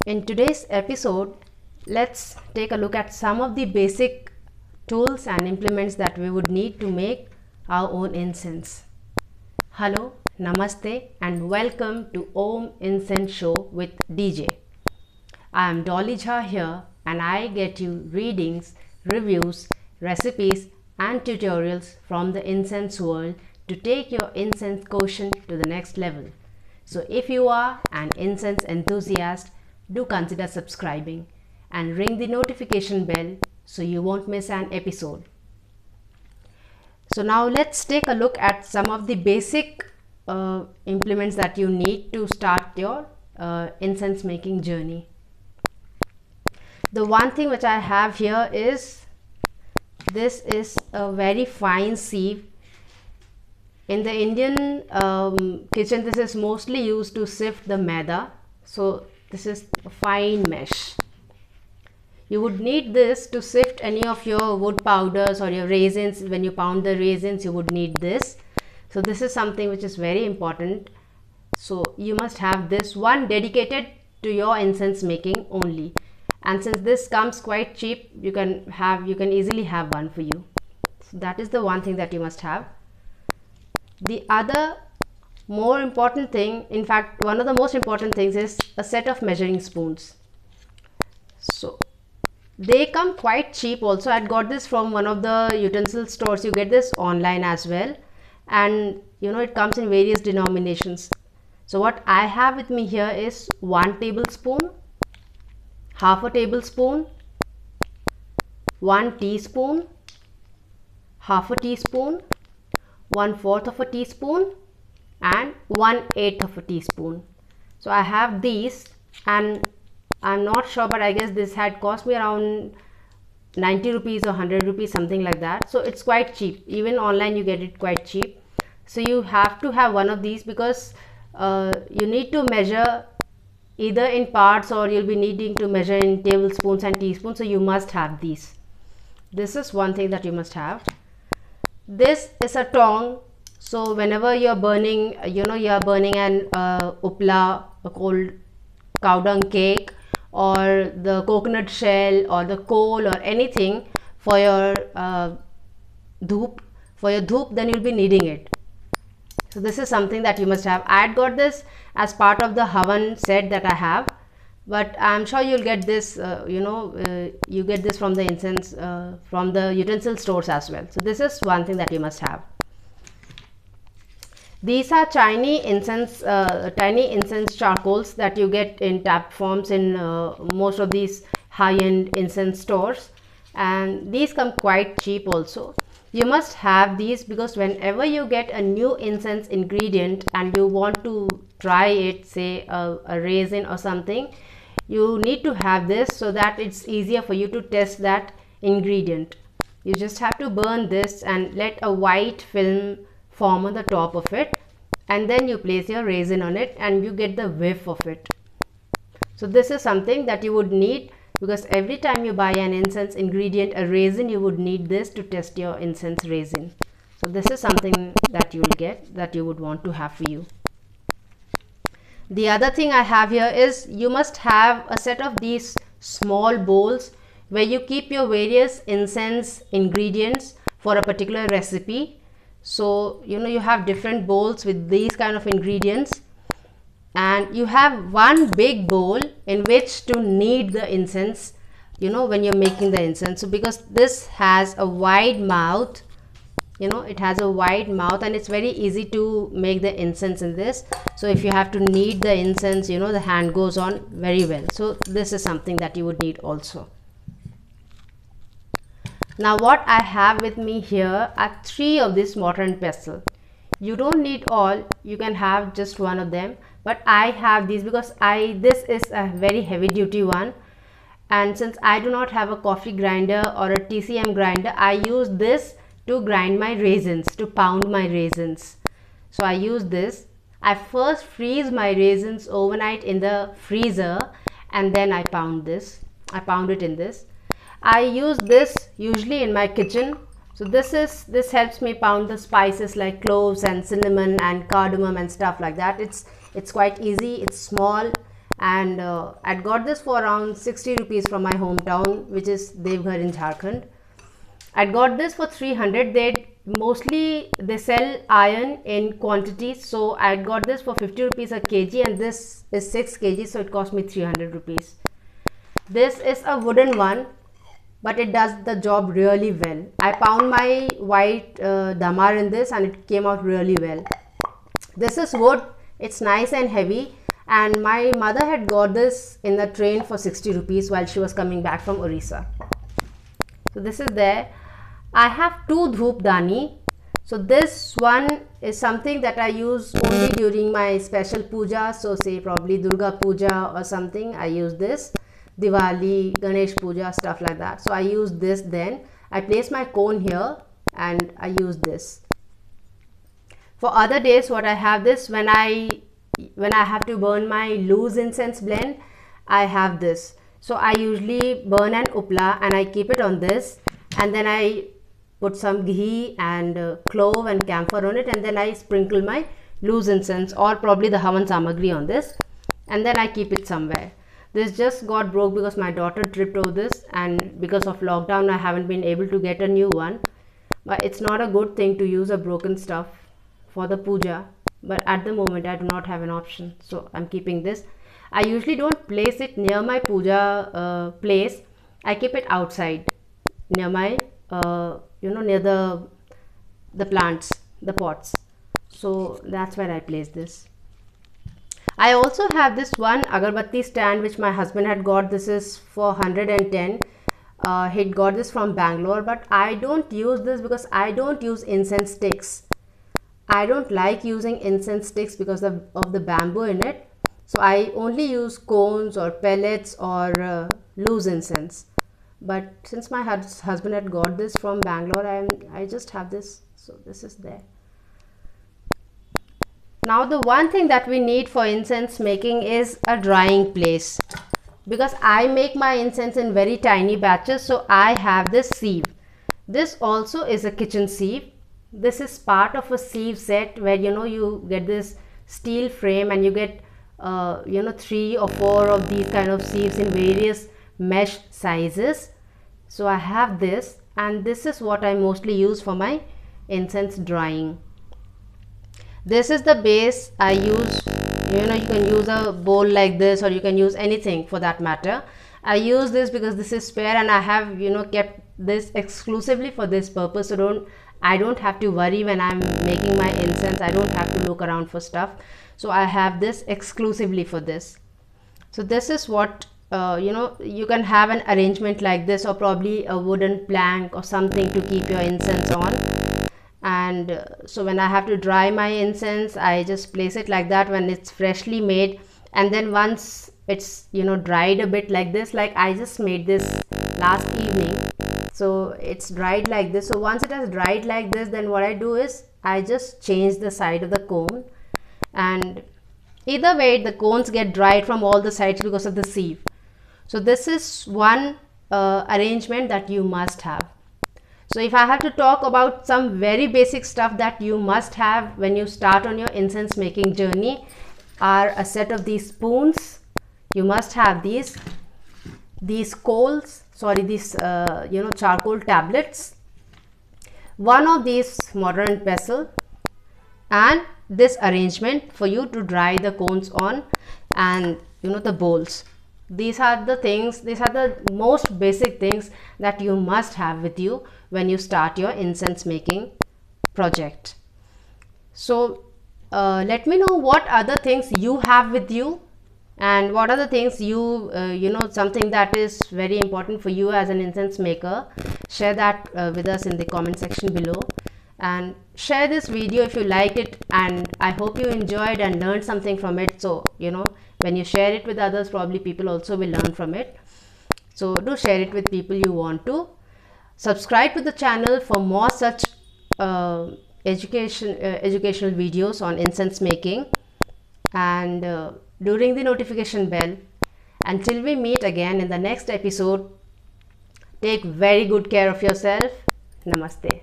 In today's episode, let's take a look at some of the basic tools and implements that we would need to make our own incense. Hello, namaste, and welcome to Om Incense Show with DJ. I am Dolly Jha here, and I get you readings, reviews, recipes, and tutorials from the incense world to take your incense quotient to the next level. So if you are an incense enthusiast, do consider subscribing and ring the notification bell so you won't miss an episode. So now let's take a look at some of the basic implements that you need to start your incense making journey. The one thing which I have here is, this is a very fine sieve. In the Indian kitchen, this is mostly used to sift the maida. So this is a fine mesh. You would need this to sift any of your wood powders or your raisins. When you pound the raisins, you would need this. So this is something which is very important. So you must have this one dedicated to your incense making only. And since this comes quite cheap, you can easily have one for you. So that is the one thing that you must have. The other more important thing, in fact one of the most important things, is a set of measuring spoons. So they come quite cheap also. I got this from one of the utensil stores. You get this online as well, and it comes in various denominations. So what I have with me here is 1 tablespoon, half a tablespoon, 1 teaspoon, half a teaspoon, 1/4 of a teaspoon, and 1/8 of a teaspoon. So I have these, and I'm not sure, but I guess this had cost me around 90 rupees or 100 rupees, something like that. So it's quite cheap. Even online you get it quite cheap. So you have to have one of these, because you need to measure either in parts, or you'll be needing to measure in tablespoons and teaspoons. So you must have these. This is one thing that you must have. This is a tong. So whenever you're burning, you're burning an upla, a cold cow dung cake, or the coconut shell, or the coal, or anything for your dhoop, then you'll be needing it. So this is something that you must have. I had got this as part of the Havan set that I have, but I'm sure you'll get this, you get this from the incense, from the utensil stores as well. So this is one thing that you must have. These are tiny incense charcoals that you get in tap forms in most of these high-end incense stores, and these come quite cheap also. You must have these, because whenever you get a new incense ingredient and you want to try it, say a raisin or something, you need to have this so that it's easier for you to test that ingredient. You just have to burn this and let a white film form on the top of it, and then you place your raisin on it and you get the whiff of it. So this is something that you would need, because every time you buy an incense ingredient, a raisin, you would need this to test your incense raisin. So this is something that you will get, that you would want to have for you. The other thing I have here is, you must have a set of these small bowls where you keep your various incense ingredients for a particular recipe. So you have different bowls with these kind of ingredients, and you have one big bowl in which to knead the incense, when you're making the incense. So because this has a wide mouth, it has a wide mouth, and it's very easy to make the incense in this. So if you have to knead the incense, the hand goes on very well. So this is something that you would need also. Now what I have with me here are 3 of these mortar and pestle. You don't need all, you can have just one of them, but I have these because this is a very heavy duty one, and since I do not have a coffee grinder or a TCM grinder, I use this to grind my raisins, to pound my raisins. So I use this. I first freeze my raisins overnight in the freezer, and then I pound it in this. I use this usually in my kitchen. So this helps me pound the spices like cloves and cinnamon and cardamom and stuff like that. It's quite easy, it's small, and I got this for around 60 rupees from my hometown, which is Devghar in Jharkhand. I got this for 300. They sell iron in quantities, so I got this for 50 rupees a kg, and this is 6 kg, so it cost me 300 rupees. This is a wooden one, but it does the job really well. I pound my white damar in this and it came out really well. This is wood. It's nice and heavy, and my mother had got this in the train for 60 rupees while she was coming back from Orissa. So this is there. I have 2 dhoop dani. So this one is something that I use only during my special puja. So say probably Durga Puja or something, I use this. Diwali, Ganesh Puja, stuff like that. So I use this then. I place my cone here and I use this. For other days, what I have this, when I have to burn my loose incense blend, I have this. So I usually burn an upla and I keep it on this, and then I put some ghee and clove and camphor on it, and then I sprinkle my loose incense or probably the Havan Samagri on this, and then I keep it somewhere. This just got broke because my daughter tripped over this, and because of lockdown I haven't been able to get a new one. But it's not a good thing to use a broken stuff for the puja, but at the moment I do not have an option, so I'm keeping this. I usually don't place it near my puja place. I keep it outside near my near the plants, the pots. So that's where I place this. I also have this one agarbatti stand which my husband had got. This is for 110. He'd got this from Bangalore, but I don't use this because I don't use incense sticks. I don't like using incense sticks because of the bamboo in it. So I only use cones or pellets or loose incense. But since my husband had got this from Bangalore, I just have this. So this is there. Now the one thing that we need for incense making is a drying place, because I make my incense in very tiny batches. So I have this sieve. This also is a kitchen sieve. This is part of a sieve set where you get this steel frame and you get 3 or 4 of these kind of sieves in various mesh sizes. So I have this, and this is what I mostly use for my incense drying. This is the base I use. You can use a bowl like this, or you can use anything for that matter. I use this because this is spare, and I have kept this exclusively for this purpose. So I don't have to worry when I'm making my incense. I don't have to look around for stuff. So I have this exclusively for this. So this is what you can have an arrangement like this, or probably a wooden plank or something to keep your incense on. And so when I have to dry my incense, I just place it like that when it's freshly made. And then once it's dried a bit like this, like I just made this last evening, so it's dried like this. So once it has dried like this, then what I do is I just change the side of the cone, and either way the cones get dried from all the sides because of the sieve. So this is one arrangement that you must have. So if I have to talk about some very basic stuff that you must have when you start on your incense making journey, are a set of these spoons. You must have these charcoal tablets, one of these modern pestle, and this arrangement for you to dry the cones on, and the bowls. These are the most basic things that you must have with you when you start your incense making project. So let me know what other things you have with you, and what are the things you something that is very important for you as an incense maker. Share that with us in the comment section below, and share this video if you liked it, and I hope you enjoyed and learned something from it. So when you share it with others, probably people also will learn from it. So do share it with people you want to. Subscribe to the channel for more such educational videos on incense making, and do ring the notification bell. Until we meet again in the next episode, take very good care of yourself. Namaste.